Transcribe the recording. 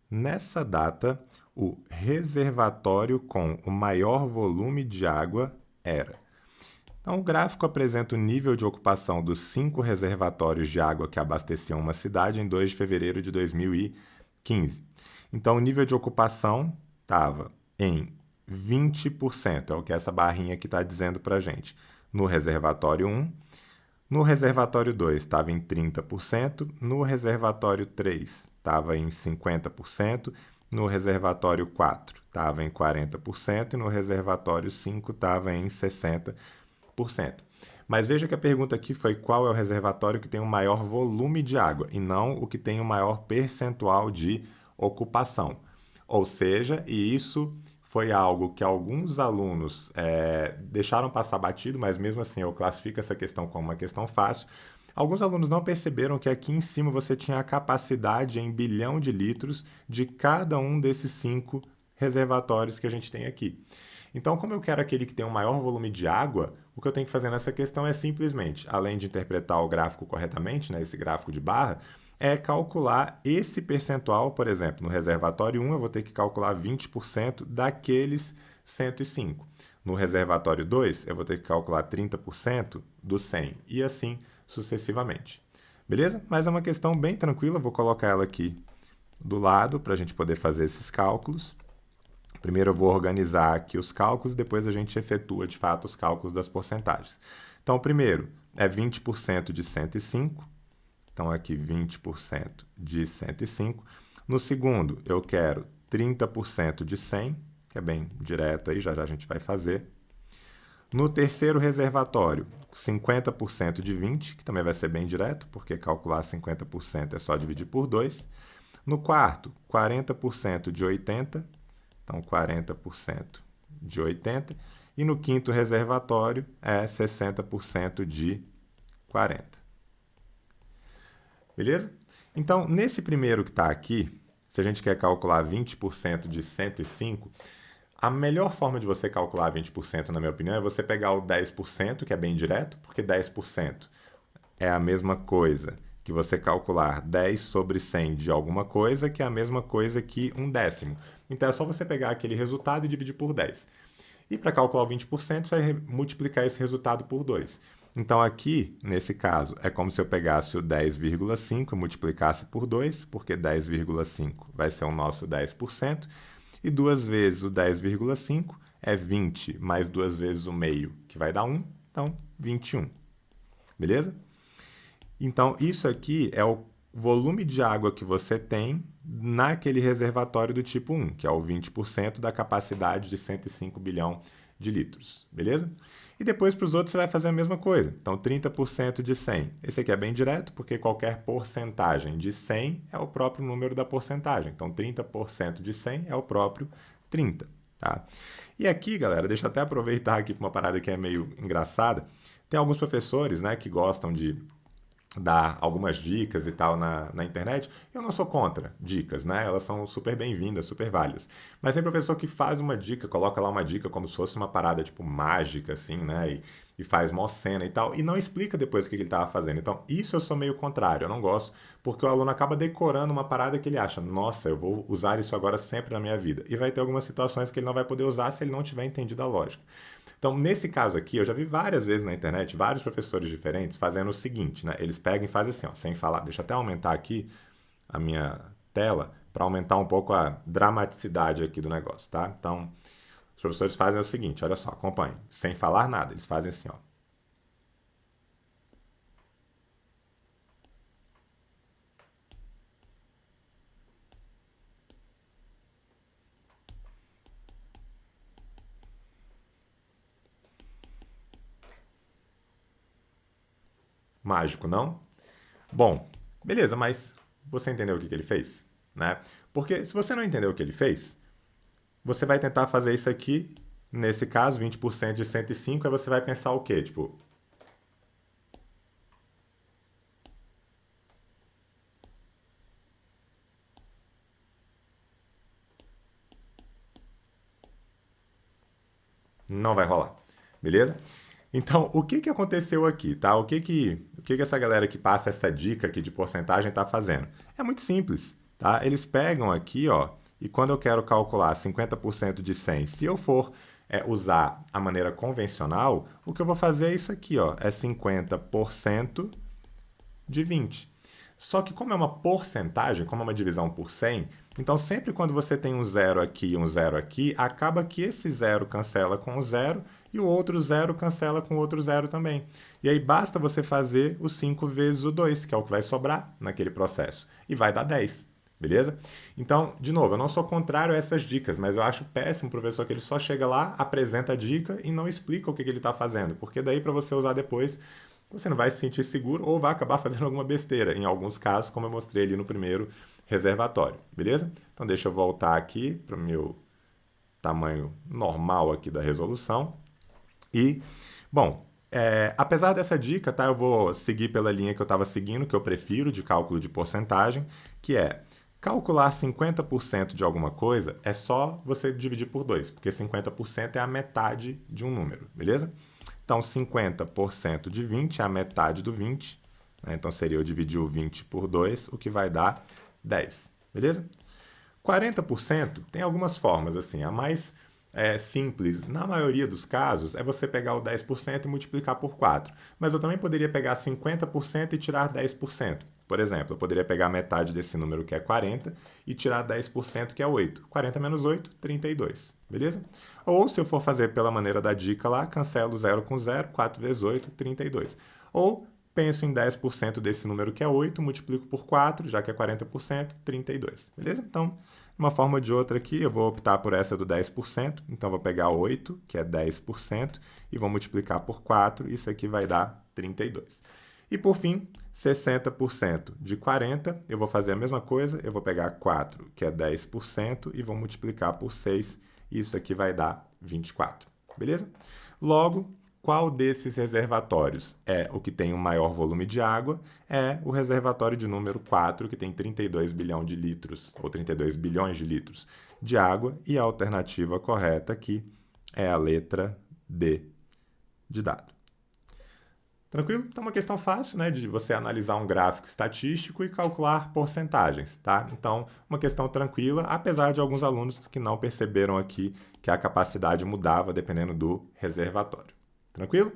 Nessa data, o reservatório com o maior volume de água era. Então, o gráfico apresenta o nível de ocupação dos 5 reservatórios de água que abasteciam uma cidade em 2 de fevereiro de 2015. Então, o nível de ocupação estava em 20%, é o que essa barrinha aqui está dizendo para a gente, no reservatório 1. No reservatório 2 estava em 30%, no reservatório 3 estava em 50%, no reservatório 4 estava em 40% e no reservatório 5 estava em 60%. Mas veja que a pergunta aqui foi qual é o reservatório que tem o maior volume de água e não o que tem o maior percentual de ocupação. Ou seja, e isso foi algo que alguns alunos deixaram passar batido, mas mesmo assim eu classifico essa questão como uma questão fácil. Alguns alunos não perceberam que aqui em cima você tinha a capacidade em bilhão de litros de cada um desses 5 reservatórios que a gente tem aqui. Então, como eu quero aquele que tem o maior volume de água, o que eu tenho que fazer nessa questão é simplesmente, além de interpretar o gráfico corretamente, né, esse gráfico de barra, é calcular esse percentual, por exemplo, no reservatório 1 eu vou ter que calcular 20% daqueles 105. No reservatório 2 eu vou ter que calcular 30% dos 100 e assim sucessivamente. Beleza? Mas é uma questão bem tranquila, vou colocar ela aqui do lado para a gente poder fazer esses cálculos. Primeiro eu vou organizar aqui os cálculos, depois a gente efetua de fato os cálculos das porcentagens. Então, o primeiro é 20% de 105. Então, aqui 20% de 105. No segundo, eu quero 30% de 100, que é bem direto aí, já já a gente vai fazer. No terceiro reservatório, 50% de 20, que também vai ser bem direto, porque calcular 50% é só dividir por 2. No quarto, 40% de 80, então 40% de 80. E no quinto reservatório é 60% de 40. Beleza? Então, nesse primeiro que está aqui, se a gente quer calcular 20% de 105, a melhor forma de você calcular 20%, na minha opinião, é você pegar o 10%, que é bem direto, porque 10% é a mesma coisa que você calcular 10 sobre 100 de alguma coisa, que é a mesma coisa que um décimo. Então é só você pegar aquele resultado e dividir por 10. E para calcular o 20%, você vai multiplicar esse resultado por 2. Então aqui, nesse caso, é como se eu pegasse o 10,5 e multiplicasse por 2, porque 10,5 vai ser o nosso 10%, e 2 vezes o 10,5 é 20, mais 2 vezes o meio, que vai dar 1, então 21. Beleza? Então, isso aqui é o volume de água que você tem naquele reservatório do tipo 1, que é o 20% da capacidade de 105 bilhão de litros, beleza? E depois para os outros você vai fazer a mesma coisa. Então, 30% de 100. Esse aqui é bem direto, porque qualquer porcentagem de 100 é o próprio número da porcentagem. Então, 30% de 100 é o próprio 30, tá? E aqui, galera, deixa eu até aproveitar aqui para uma parada que é meio engraçada. Tem alguns professores, né, que gostam de dar algumas dicas e tal na internet. Eu não sou contra dicas, né? Elas são super bem-vindas, super válidas. Mas tem professor que faz uma dica, coloca lá uma dica como se fosse uma parada tipo mágica, assim, né? E faz mó cena e tal, e não explica depois o que ele estava fazendo. Então, isso eu sou meio contrário, eu não gosto, porque o aluno acaba decorando uma parada que ele acha, nossa, eu vou usar isso agora sempre na minha vida. E vai ter algumas situações que ele não vai poder usar se ele não tiver entendido a lógica. Então, nesse caso aqui, eu já vi várias vezes na internet, vários professores diferentes fazendo o seguinte, né? Eles pegam e fazem assim, ó, sem falar. Deixa eu até aumentar aqui a minha tela para aumentar um pouco a dramaticidade aqui do negócio, tá? Então, os professores fazem o seguinte, olha só, acompanhem. Sem falar nada, eles fazem assim, ó. Mágico, não? Bom, beleza, mas você entendeu o que ele fez? Né? Porque se você não entendeu o que ele fez, você vai tentar fazer isso aqui, nesse caso, 20% de 105, aí você vai pensar o quê? Tipo, não vai rolar. Beleza? Então, o que aconteceu aqui, tá? O que essa galera que passa essa dica aqui de porcentagem está fazendo? É muito simples. tá? Eles pegam aqui, ó, e quando eu quero calcular 50% de 100, se eu for usar a maneira convencional, o que eu vou fazer é isso aqui, ó, é 50% de 20. Só que como é uma porcentagem, como é uma divisão por 100, então sempre quando você tem um zero aqui e um zero aqui, acaba que esse zero cancela com o zero e o outro zero cancela com o outro zero também. E aí basta você fazer o 5 vezes o 2, que é o que vai sobrar naquele processo, e vai dar 10. Beleza? Então, de novo, eu não sou contrário a essas dicas, mas eu acho péssimo o professor que ele só chega lá, apresenta a dica e não explica o que ele está fazendo, porque daí para você usar depois, você não vai se sentir seguro ou vai acabar fazendo alguma besteira, em alguns casos, como eu mostrei ali no primeiro reservatório, beleza? Então deixa eu voltar aqui para o meu tamanho normal aqui da resolução. E, bom, apesar dessa dica, tá, eu vou seguir pela linha que eu estava seguindo, que eu prefiro, de cálculo de porcentagem, que é calcular 50% de alguma coisa é só você dividir por 2, porque 50% é a metade de um número, beleza? Então, 50% de 20 é a metade do 20, né? Então seria eu dividir o 20 por 2, o que vai dar 10, beleza? 40% tem algumas formas, assim, a mais simples, na maioria dos casos, é você pegar o 10% e multiplicar por 4. Mas eu também poderia pegar 50% e tirar 10%. Por exemplo, eu poderia pegar a metade desse número, que é 40, e tirar 10%, que é 8. 40 menos 8, 32. Beleza? Ou, se eu for fazer pela maneira da dica lá, cancelo 0 com 0, 4 vezes 8, 32. Ou, penso em 10% desse número, que é 8, multiplico por 4, já que é 40%, 32. Beleza? Então, de uma forma ou de outra aqui, eu vou optar por essa do 10%. Então, vou pegar 8, que é 10%, e vou multiplicar por 4. Isso aqui vai dar 32. E, por fim, 60% de 40, eu vou fazer a mesma coisa. Eu vou pegar 4, que é 10%, e vou multiplicar por 6. Isso aqui vai dar 24. Beleza? Logo, qual desses reservatórios é o que tem o maior volume de água? É o reservatório de número 4, que tem 32 bilhão de litros, ou 32 bilhões de litros de água, e a alternativa correta aqui é a letra D de dado. Tranquilo? Então, uma questão fácil, né, de você analisar um gráfico estatístico e calcular porcentagens, tá? Então, uma questão tranquila, apesar de alguns alunos que não perceberam aqui que a capacidade mudava dependendo do reservatório. Tranquilo?